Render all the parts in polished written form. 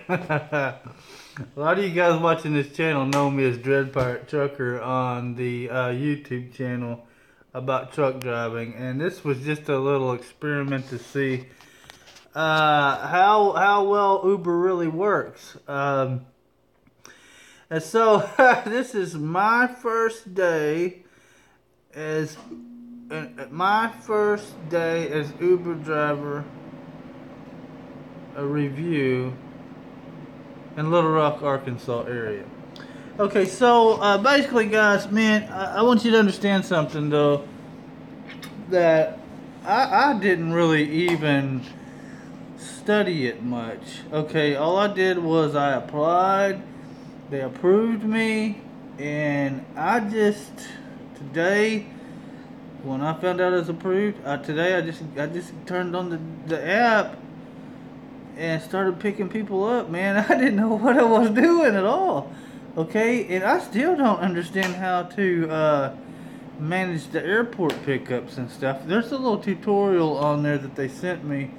A lot of you guys watching this channel know me as Dread Pirate Trucker on the YouTube channel about truck driving, and this was just a little experiment to see how well Uber really works. And so this is my first day as Uber driver. A review in Little Rock, Arkansas area. Okay, so basically, guys, man, I want you to understand something though. That I didn't really even study it much. Okay, all I did was I applied. They approved me, and I just today, when I found out it was approved, today I just turned on the app and started picking people up, man. I didn't know what I was doing at all. Okay, and I still don't understand how to manage the airport pickups and stuff. There's a little tutorial on there that they sent me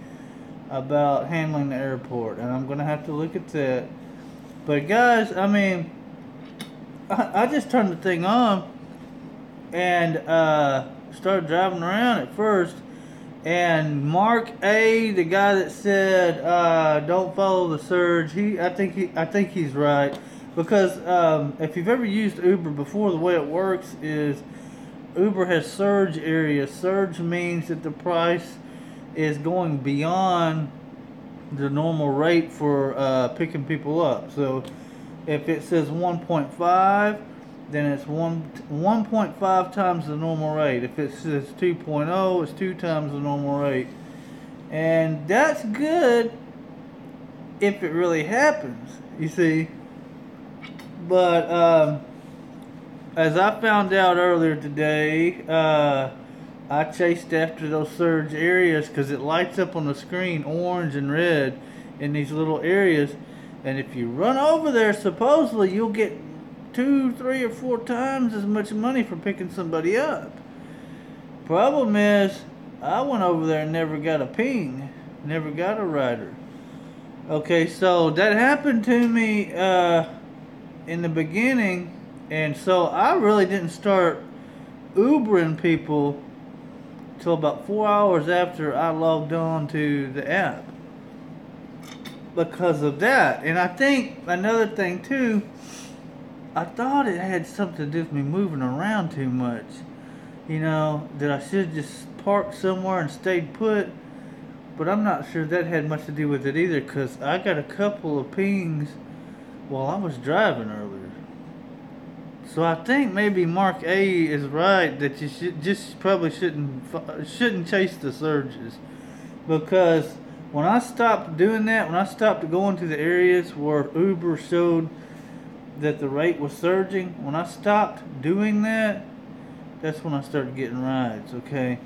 about handling the airport, and I'm gonna have to look at that. But guys, I mean, I just turned the thing on and started driving around at first. And Mark A, the guy that said don't follow the surge, I think he's right, because if you've ever used Uber before, the way it works is Uber has surge areas. Surge means that the price is going beyond the normal rate for picking people up. So if it says 1.5, then it's 1.5 times the normal rate. If it says 2.0, it's 2 times the normal rate. And that's good if it really happens, you see. But as I found out earlier today, I chased after those surge areas because it lights up on the screen orange and red in these little areas. And if you run over there, supposedly you'll get 2, 3, or 4 times as much money for picking somebody up. Problem is, I went over there and never got a ping, never got a rider. Okay, so that happened to me in the beginning, and so I really didn't start Ubering people till about 4 hours after I logged on to the app because of that. And I think another thing too, I thought it had something to do with me moving around too much. You know, that I should just park somewhere and stayed put. But I'm not sure that had much to do with it either, because I got a couple of pings while I was driving earlier. So I think maybe Mark A is right that you probably shouldn't chase the surges, because when I stopped doing that, when I stopped going to the areas where Uber showed that the rate was surging, when I stopped doing that, that's when I started getting rides. Okay,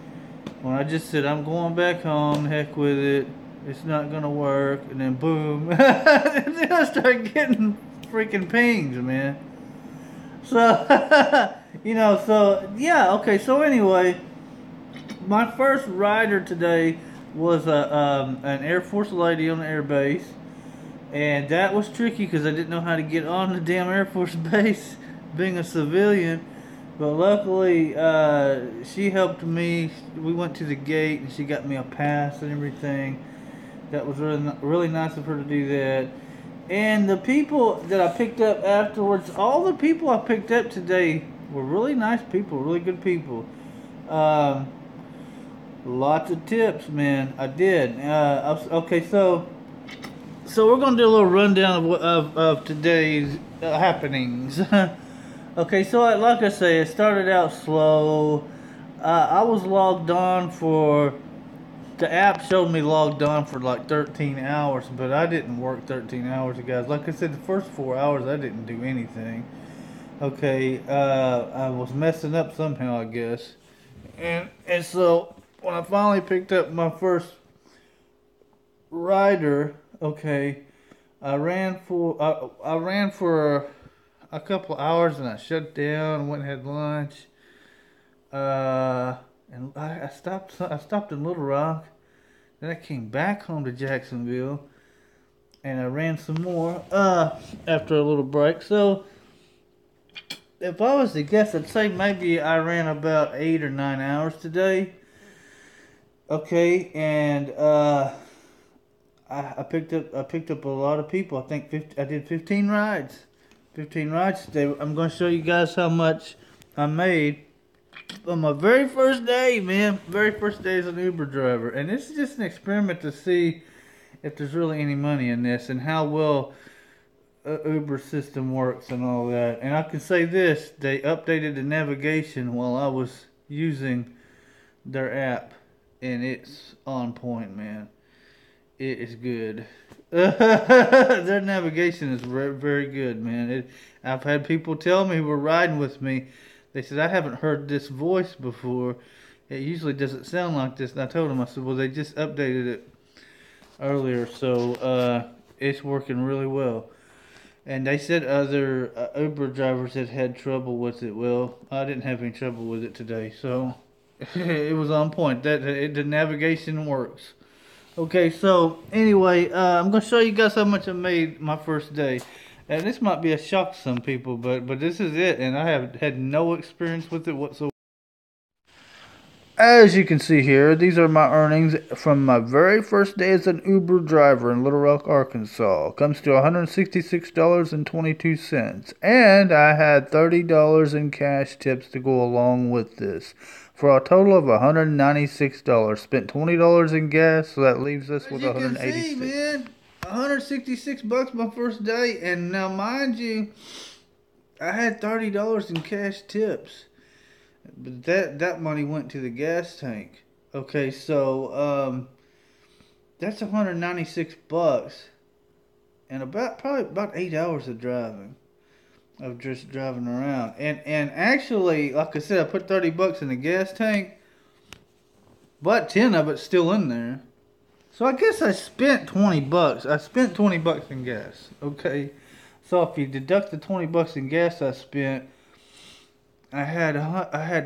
when I just said I'm going back home, heck with it, it's not gonna work, and then boom, and then I started getting freaking pings, man. So you know, so yeah, okay. So anyway, my first rider today was an Air Force lady on the air base. And that was tricky because I didn't know how to get on the damn Air Force base being a civilian. But luckily, she helped me. We went to the gate and she got me a pass and everything. That was really nice of her to do that. And the people that I picked up afterwards, all the people I picked up today were really nice people, really good people. Lots of tips, man. I did. Okay, so we're gonna do a little rundown of today's happenings. Okay, so like I say, it started out slow. I was logged on for, the app showed me logged on for like 13 hours, but I didn't work 13 hours, guys. Like I said, the first 4 hours I didn't do anything. Okay, I was messing up somehow, I guess. And so when I finally picked up my first rider, okay, I ran for a couple of hours and I shut down, went and had lunch. And I stopped in Little Rock. Then I came back home to Jacksonville. and I ran some more after a little break. So if I was to guess, I'd say maybe I ran about 8 or 9 hours today. Okay, and I picked up a lot of people. I think 50, I did 15 rides. 15 rides today. I'm going to show you guys how much I made on my very first day, man. Very first day as an Uber driver. And this is just an experiment to see if there's really any money in this and how well Uber system works and all that. And I can say this, they updated the navigation while I was using their app, and it's on point, man. It is good. Their navigation is very, very good, man. I've had people tell me who were riding with me, they said, I haven't heard this voice before. It usually doesn't sound like this. And I told them, I said, well, they just updated it earlier, so it's working really well. And they said other Uber drivers had had trouble with it. Well, I didn't have any trouble with it today, so it was on point. The navigation works. Okay, so anyway, I'm gonna show you guys how much I made my first day. And this might be a shock to some people, but this is it, and I have had no experience with it whatsoever. As you can see here, these are my earnings from my very first day as an Uber driver in Little Rock, Arkansas. Comes to $166.22. And I had $30 in cash tips to go along with this. For a total of $196. Spent $20 in gas, so that leaves us with $186. As you can see, man, $166 my first day. And now, mind you, I had $30 in cash tips. But that money went to the gas tank. Okay, so that's $196 and probably about 8 hours of driving. Of just driving around. And actually, like I said, I put $30 in the gas tank, but 10 of it's still in there. So I guess I spent $20. I spent $20 in gas. Okay. So if you deduct the $20 in gas I spent, I had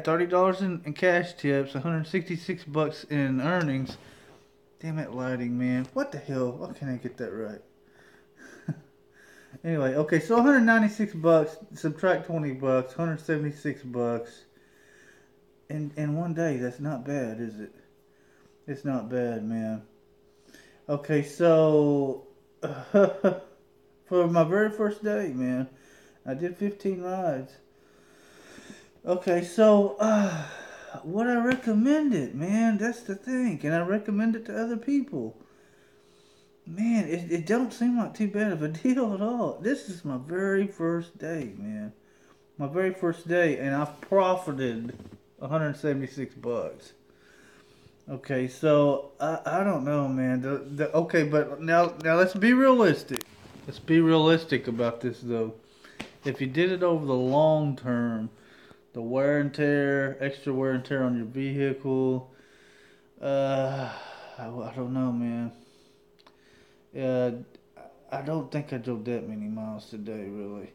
$30 in cash tips, $166 in earnings. Damn it, lighting, man! What the hell? Why can't I get that right? Anyway, okay, so $196, subtract $20, $176 in one day. That's not bad, is it? It's not bad, man. Okay, so for my very first day, man, I did 15 rides. Okay, so would I recommend it, man? That's the thing. Can I recommend it to other people? Man, it don't seem like too bad of a deal at all. This is my very first day, man. My very first day, and I've profited $176. Okay, so I don't know, man. Okay, but now let's be realistic. Let's be realistic about this, though. If you did it over the long term, the wear and tear, extra wear and tear on your vehicle. I don't know, man. Uh, I don't think I drove that many miles today, really,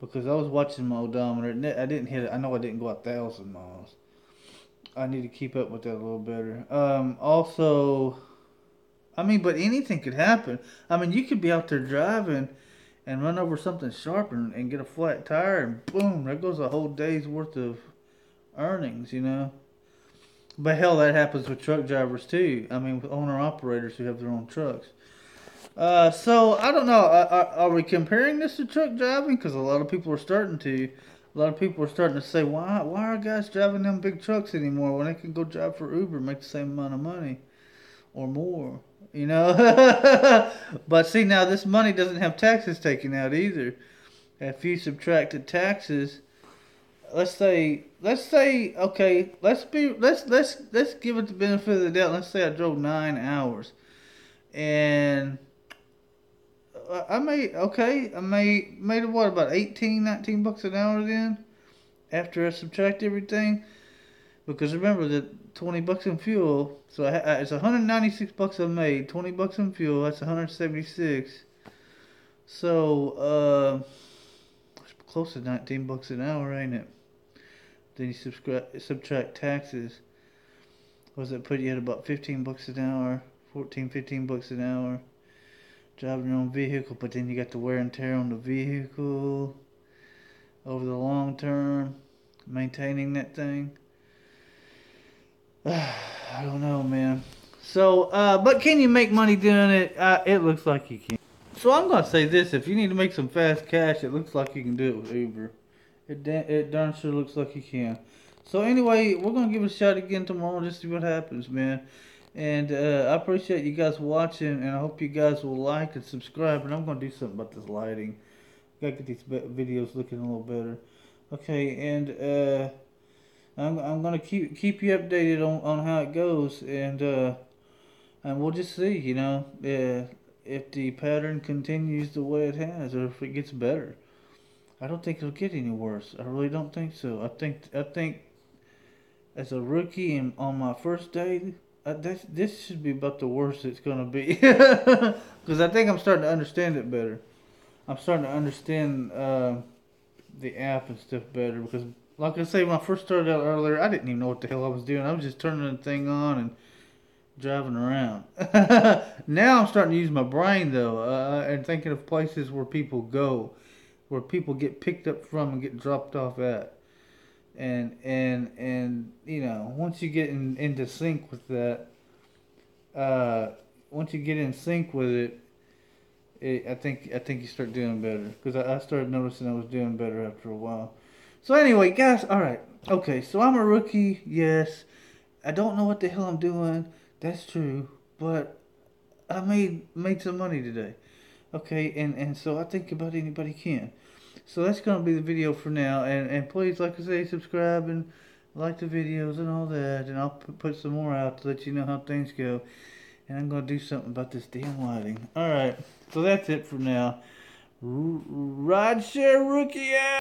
because I was watching my odometer. And I didn't hit it. I know I didn't go 1,000 miles. I need to keep up with that a little better. Also, I mean, but anything could happen. I mean, you could be out there driving and run over something sharp and get a flat tire, and boom, there goes a whole day's worth of earnings, you know. But hell, that happens with truck drivers too. I mean, with owner operators who have their own trucks. So I don't know. Are we comparing this to truck driving? Because a lot of people are starting to. A lot of people are starting to say, why are guys driving them big trucks anymore when they can go drive for Uber and make the same amount of money or more? You know. But see, now this money doesn't have taxes taken out either. If you subtract the taxes, let's say, okay, let's give it the benefit of the doubt. Let's say I drove 9 hours, and I made what, about 18, 19 bucks an hour then, after I subtract everything, because remember that $20 in fuel, so it's $196 I made, $20 in fuel, that's 176, so it's close to 19 bucks an hour, ain't it? Then you subtract taxes. What does that put you at? About 15 bucks an hour, 14, 15 bucks an hour. driving your own vehicle, but then you got the wear and tear on the vehicle over the long term, maintaining that thing. I don't know, man. So, but can you make money doing it? It looks like you can. So I'm gonna say this: if you need to make some fast cash, it looks like you can do it with Uber. It darn sure looks like you can. So anyway, we're gonna give it a shot again tomorrow, just see what happens, man. And I appreciate you guys watching, and I hope you guys will like and subscribe. And I'm gonna do something about this lighting. Gotta get these videos looking a little better. Okay, and I'm gonna keep you updated on how it goes, and we'll just see, you know, if the pattern continues the way it has, or if it gets better. I don't think it'll get any worse. I really don't think so. I think as a rookie and on my first day, this should be about the worst it's gonna be, because I think I'm starting to understand it better. I'm starting to understand the app and stuff better, because like I say, when I first started out earlier, I didn't even know what the hell I was doing. I was just turning the thing on and driving around. Now I'm starting to use my brain though, and thinking of places where people go, where people get picked up from and get dropped off at. And you know, once you get into sync with that, once you get in sync with I think you start doing better, because I started noticing I was doing better after a while. So anyway, guys, all right, okay. So I'm a rookie, yes. I don't know what the hell I'm doing. That's true, but I made some money today. Okay, and so I think about anybody can. So that's gonna be the video for now, and please, like I say, subscribe and like the videos and all that, and I'll put some more out to let you know how things go. And I'm gonna do something about this damn lighting. All right, so that's it for now. Ride share rookie out.